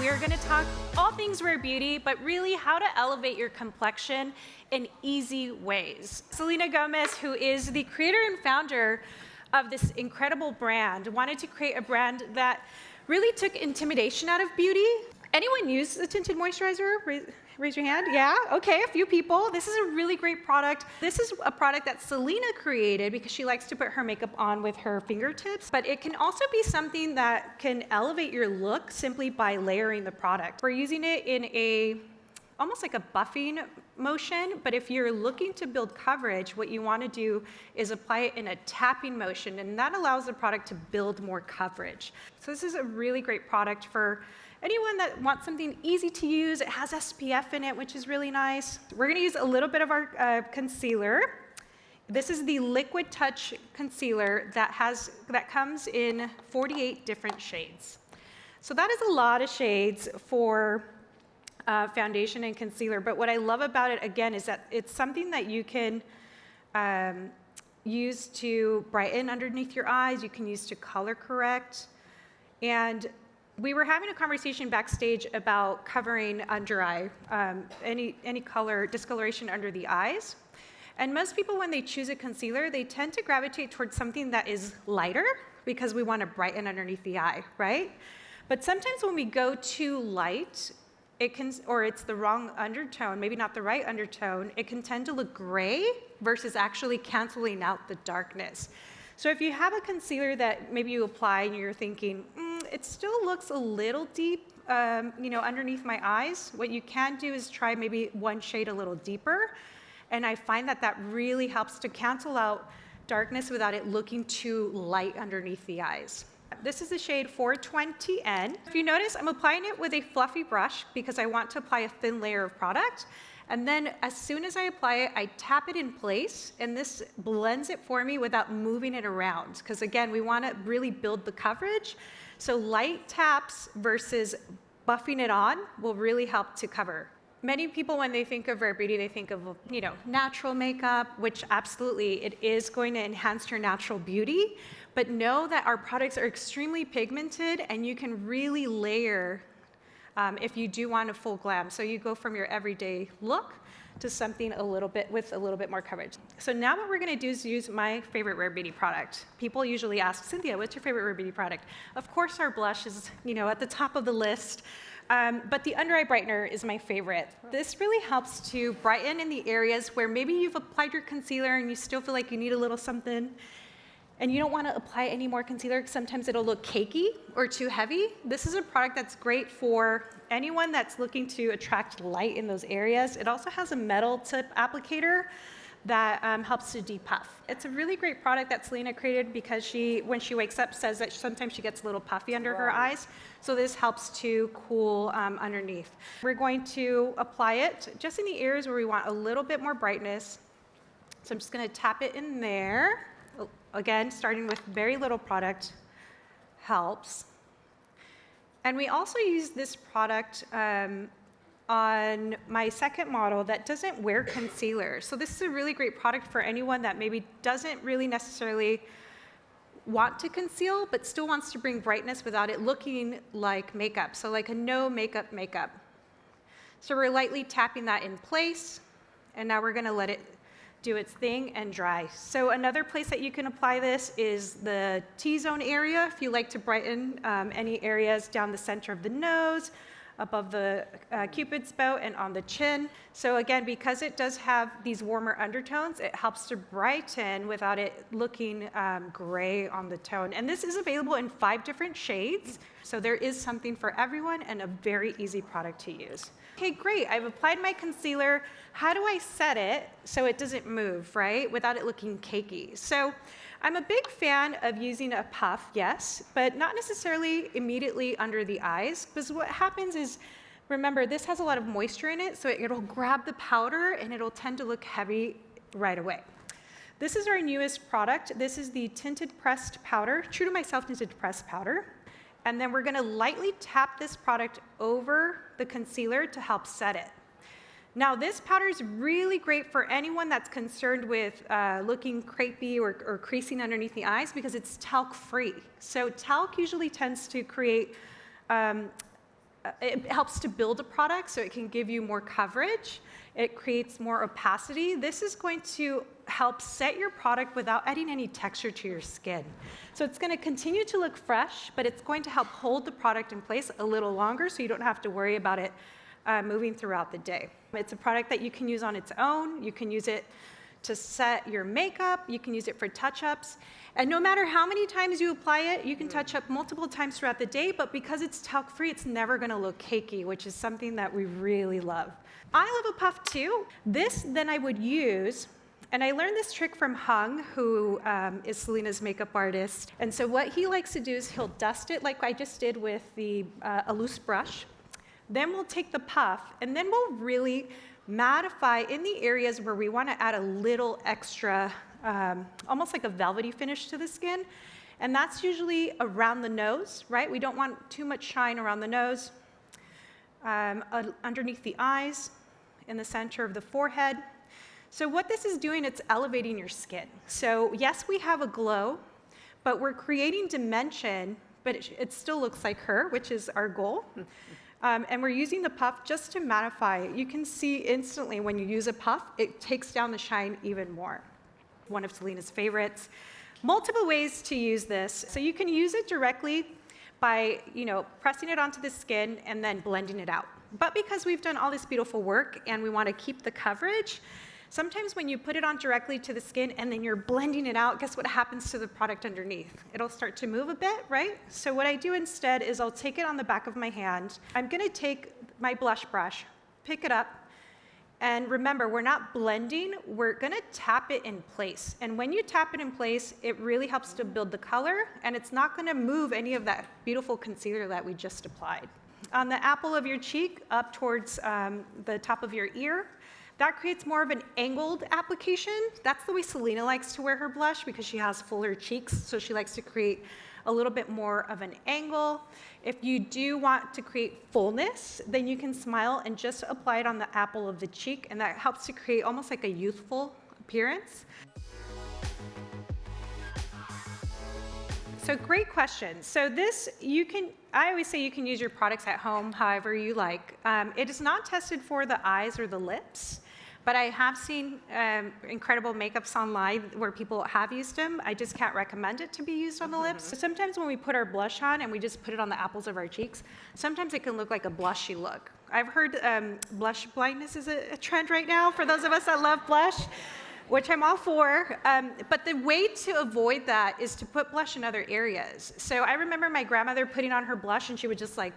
we are going to talk all things rare beauty, but really how to elevate your complexion in easy ways. Selena Gomez, who is the creator and founder of this incredible brand, wanted to create a brand that really took intimidation out of beauty. Anyone use a tinted moisturizer? Raise your hand. Yeah, okay, a few people. This is a really great product. This is a product that Selena created because she likes to put her makeup on with her fingertips, but it can also be something that can elevate your look simply by layering the product. We're using it in almost like a buffing motion, but if you're looking to build coverage, what you want to do is apply it in a tapping motion, and that allows the product to build more coverage. So this is a really great product for anyone that wants something easy to use. It has SPF in it, which is really nice. We're going to use a little bit of our concealer. This is the Liquid Touch concealer that comes in 48 different shades. So that is a lot of shades for foundation and concealer, but what I love about it, again, is that it's something that you can use to brighten underneath your eyes, you can use to color correct, and we were having a conversation backstage about covering under eye, any color discoloration under the eyes, and most people, when they choose a concealer, they tend to gravitate towards something that is lighter because we want to brighten underneath the eye, right? But sometimes when we go too light, or it's the wrong undertone, maybe not the right undertone, it can tend to look gray versus actually canceling out the darkness. So if you have a concealer that maybe you apply and you're thinking, it still looks a little deep, underneath my eyes, what you can do is try maybe one shade a little deeper, and I find that that really helps to cancel out darkness without it looking too light underneath the eyes. This is the shade 420N. If you notice, I'm applying it with a fluffy brush because I want to apply a thin layer of product. And then as soon as I apply it, I tap it in place, and this blends it for me without moving it around. Because again, we want to really build the coverage. So light taps versus buffing it on will really help to cover. Many people, when they think of rare beauty, they think of, natural makeup, which absolutely, it is going to enhance your natural beauty. But know that our products are extremely pigmented, and you can really layer if you do want a full glam. So you go from your everyday look to something with a little bit more coverage. So now what we're going to do is use my favorite rare beauty product. People usually ask, Cynthia, what's your favorite rare beauty product? Of course, our blush is at the top of the list. But the under eye brightener is my favorite. This really helps to brighten in the areas where maybe you've applied your concealer and you still feel like you need a little something, and you don't want to apply any more concealer because sometimes it'll look cakey or too heavy. This is a product that's great for anyone that's looking to attract light in those areas. It also has a metal tip applicator that helps to depuff. It's a really great product that Selena created because when she wakes up, says that sometimes she gets a little puffy under her eyes. So this helps to cool underneath. We're going to apply it just in the areas where we want a little bit more brightness. So I'm just going to tap it in there. Again, starting with very little product helps. And we also use this product on my second model that doesn't wear concealer. So this is a really great product for anyone that maybe doesn't really necessarily want to conceal, but still wants to bring brightness without it looking like makeup. So like a no makeup. So we're lightly tapping that in place, and now we're going to let it do its thing and dry. So another place that you can apply this is the T-zone area, if you like to brighten any areas down the center of the nose, above the Cupid's bow, and on the chin. So again, because it does have these warmer undertones, it helps to brighten without it looking gray on the tone. And this is available in 5 different shades. So there is something for everyone and a very easy product to use. Okay, great, I've applied my concealer. How do I set it so it doesn't move, right, without it looking cakey? So I'm a big fan of using a puff, yes, but not necessarily immediately under the eyes, because what happens is, remember, this has a lot of moisture in it, so it'll grab the powder and it'll tend to look heavy right away. This is our newest product. This is the Tinted Pressed Powder, True to Myself Tinted Pressed Powder. And then we're going to lightly tap this product over the concealer to help set it. Now, this powder is really great for anyone that's concerned with looking crepey or creasing underneath the eyes because it's talc-free. So talc usually tends to create it helps to build a product so it can give you more coverage. It creates more opacity. This is going to help set your product without adding any texture to your skin. So it's going to continue to look fresh, but it's going to help hold the product in place a little longer so you don't have to worry about it moving throughout the day. It's a product that you can use on its own. You can use it to set your makeup. You can use it for touch-ups. And no matter how many times you apply it, you can touch up multiple times throughout the day, but because it's talc-free, it's never gonna look cakey, which is something that we really love. I love a puff too. This then I would use, and I learned this trick from Hung, who is Selena's makeup artist. And so what he likes to do is he'll dust it like I just did with a loose brush. Then we'll take the puff, and then we'll really mattify in the areas where we want to add a little extra, almost like a velvety finish to the skin. And that's usually around the nose, right? We don't want too much shine around the nose, underneath the eyes, in the center of the forehead. So what this is doing, it's elevating your skin. So yes, we have a glow, but we're creating dimension, but it still looks like her, which is our goal. And we're using the puff just to mattify. You can see instantly when you use a puff, it takes down the shine even more. One of Selena's favorites. Multiple ways to use this. So you can use it directly by, pressing it onto the skin and then blending it out. But because we've done all this beautiful work and we want to keep the coverage, sometimes when you put it on directly to the skin and then you're blending it out, guess what happens to the product underneath? It'll start to move a bit, right? So what I do instead is I'll take it on the back of my hand. I'm gonna take my blush brush, pick it up, and remember, we're not blending, we're gonna tap it in place. And when you tap it in place, it really helps to build the color, and it's not gonna move any of that beautiful concealer that we just applied. On the apple of your cheek, up towards the top of your ear, that creates more of an angled application. That's the way Selena likes to wear her blush because she has fuller cheeks, so she likes to create a little bit more of an angle. If you do want to create fullness, then you can smile and just apply it on the apple of the cheek, and that helps to create almost like a youthful appearance. So great question. So this, I always say you can use your products at home however you like. It is not tested for the eyes or the lips, but I have seen incredible makeups online where people have used them. I just can't recommend it to be used on the lips. So sometimes when we put our blush on and we just put it on the apples of our cheeks, sometimes it can look like a blushy look. I've heard blush blindness is a trend right now for those of us that love blush, which I'm all for, but the way to avoid that is to put blush in other areas. So I remember my grandmother putting on her blush and she would just like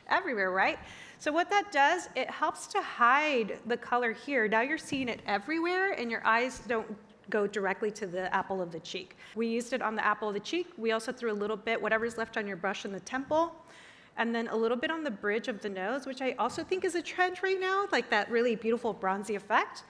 everywhere, right? So what that does, it helps to hide the color here. Now you're seeing it everywhere and your eyes don't go directly to the apple of the cheek. We used it on the apple of the cheek. We also threw a little bit, whatever's left on your brush, in the temple, and then a little bit on the bridge of the nose, which I also think is a trend right now, like that really beautiful bronzy effect.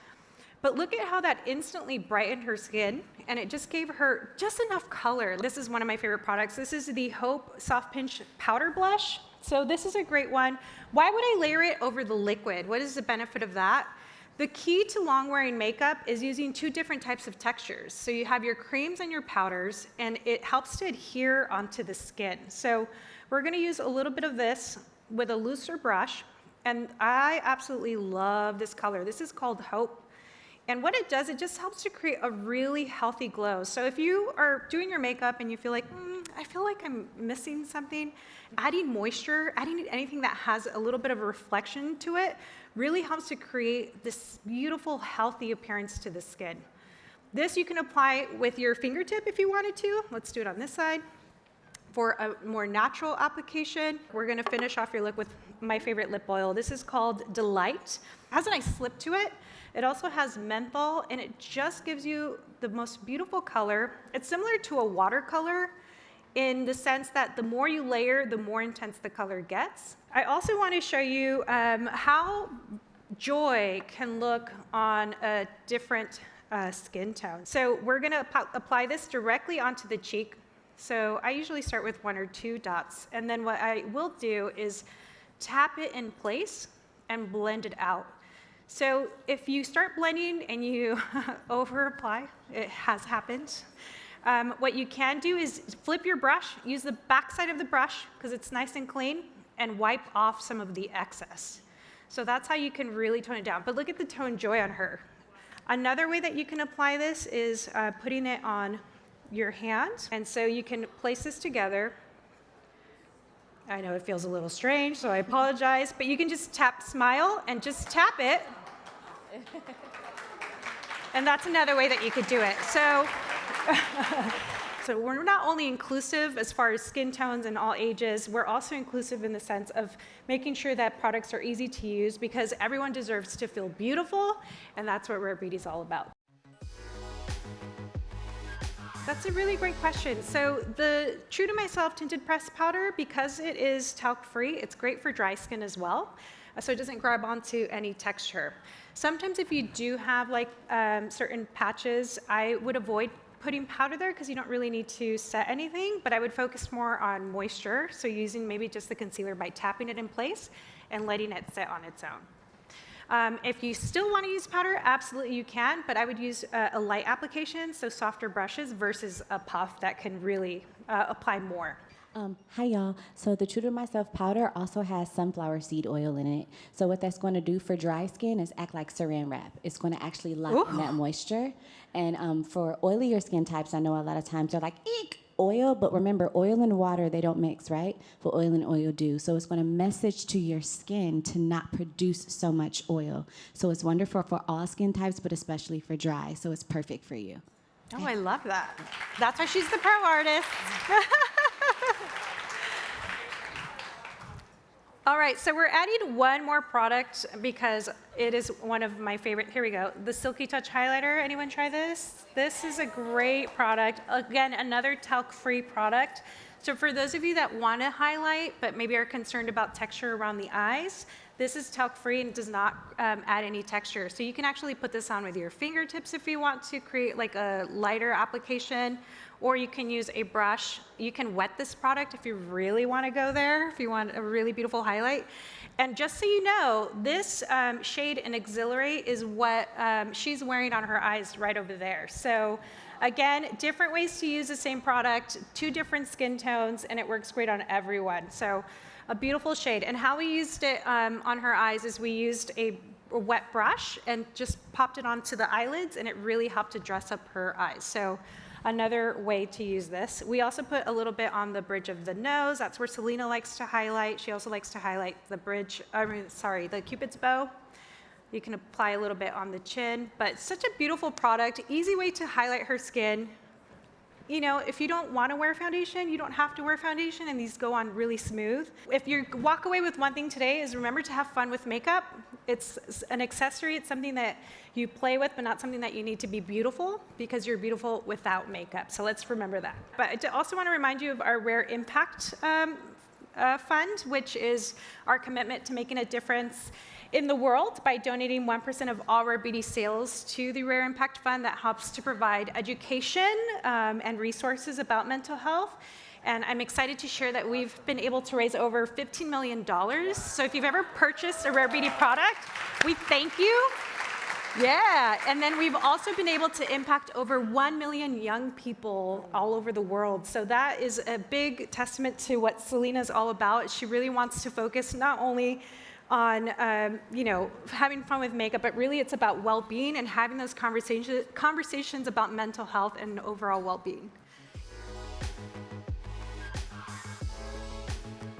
But look at how that instantly brightened her skin, and it just gave her just enough color. This is one of my favorite products. This is the Hope Soft Pinch Powder Blush. So this is a great one. Why would I layer it over the liquid? What is the benefit of that? The key to long-wearing makeup is using two different types of textures. So you have your creams and your powders, and it helps to adhere onto the skin. So we're gonna use a little bit of this with a looser brush, and I absolutely love this color. This is called Hope. And what it does, it just helps to create a really healthy glow. So if you are doing your makeup and you feel like, I feel like I'm missing something, adding moisture, adding anything that has a little bit of a reflection to it really helps to create this beautiful, healthy appearance to the skin. This you can apply with your fingertip if you wanted to. Let's do it on this side. For a more natural application, we're gonna finish off your look with my favorite lip oil. This is called Delight. It has a nice slip to it. It also has menthol, and it just gives you the most beautiful color. It's similar to a watercolor in the sense that the more you layer, the more intense the color gets. I also want to show you how joy can look on a different skin tone. So we're gonna apply this directly onto the cheek. So I usually start with 1 or 2 dots, and then what I will do is tap it in place and blend it out. So if you start blending and you over-apply, it has happened, what you can do is flip your brush, use the back side of the brush because it's nice and clean, and wipe off some of the excess. So that's how you can really tone it down. But look at the tone Joy on her. Another way that you can apply this is putting it on your hand. And so you can place this together. I know it feels a little strange, so I apologize, but you can just tap smile and just tap it. And that's another way that you could do it. So, so we're not only inclusive as far as skin tones and all ages, we're also inclusive in the sense of making sure that products are easy to use, because everyone deserves to feel beautiful, and that's what Rare Beauty is all about. That's a really great question. So the True to Myself tinted pressed powder, because it is talc-free, it's great for dry skin as well, so it doesn't grab onto any texture. Sometimes if you do have like certain patches, I would avoid putting powder there because you don't really need to set anything, but I would focus more on moisture, so using maybe just the concealer by tapping it in place and letting it sit on its own. If you still want to use powder, absolutely you can, but I would use a light application, so softer brushes versus a puff that can really apply more. Hi y'all. So the True to Myself powder also has sunflower seed oil in it. So what that's going to do for dry skin is act like saran wrap. It's going to actually lock in that moisture. And for oilier skin types, I know a lot of times they're like, eek, oil, but remember, oil and water, they don't mix, right? But oil and oil do. So it's going to message to your skin to not produce so much oil. So it's wonderful for all skin types, but especially for dry. So it's perfect for you. Oh, I love that. That's why she's the pro artist. All right, so we're adding one more product because it is one of my favorite. Here we go. The Silky Touch Highlighter. Anyone try this? This is a great product. Again, another talc-free product. So for those of you that want to highlight but maybe are concerned about texture around the eyes, this is talc-free and does not add any texture. So you can actually put this on with your fingertips if you want to create like a lighter application, or you can use a brush. You can wet this product if you really want to go there, if you want a really beautiful highlight. And just so you know, this shade in Exhilarate is what she's wearing on her eyes right over there. So again, different ways to use the same product, 2 different skin tones, and it works great on everyone. So a beautiful shade. And how we used it on her eyes is we used a wet brush and just popped it onto the eyelids, and it really helped to dress up her eyes. So another way to use this. We also put a little bit on the bridge of the nose. That's where Selena likes to highlight. She also likes to highlight the the Cupid's bow. You can apply a little bit on the chin, but such a beautiful product, easy way to highlight her skin. You know, if you don't want to wear foundation, you don't have to wear foundation, and these go on really smooth. If you walk away with one thing today, is remember to have fun with makeup. It's an accessory. It's something that you play with, but not something that you need to be beautiful, because you're beautiful without makeup. So let's remember that. But I also want to remind you of our Rare Impact Fund, which is our commitment to making a difference in the world by donating 1% of all Rare Beauty sales to the Rare Impact Fund that helps to provide education and resources about mental health. And I'm excited to share that we've been able to raise over $15 million. So if you've ever purchased a Rare Beauty product, we thank you. Yeah, and then we've also been able to impact over 1 million young people all over the world. So that is a big testament to what Selena's all about. She really wants to focus not only on having fun with makeup, but really it's about well-being and having those conversations about mental health and overall well-being.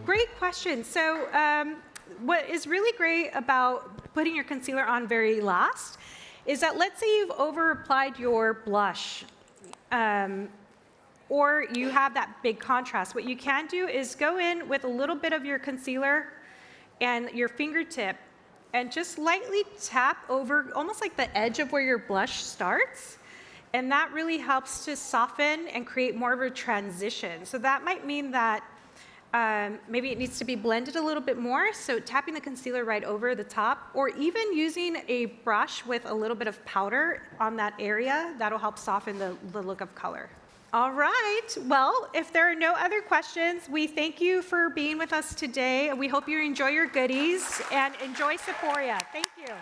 Great question. So what is really great about putting your concealer on very last is that, let's say you've over-applied your blush, or you have that big contrast. What you can do is go in with a little bit of your concealer and your fingertip and just lightly tap over almost like the edge of where your blush starts. And that really helps to soften and create more of a transition. So that might mean that maybe it needs to be blended a little bit more. So tapping the concealer right over the top, or even using a brush with a little bit of powder on that area, that'll help soften the look of color. All right, well, if there are no other questions, we thank you for being with us today. We hope you enjoy your goodies and enjoy Sephora. Thank you.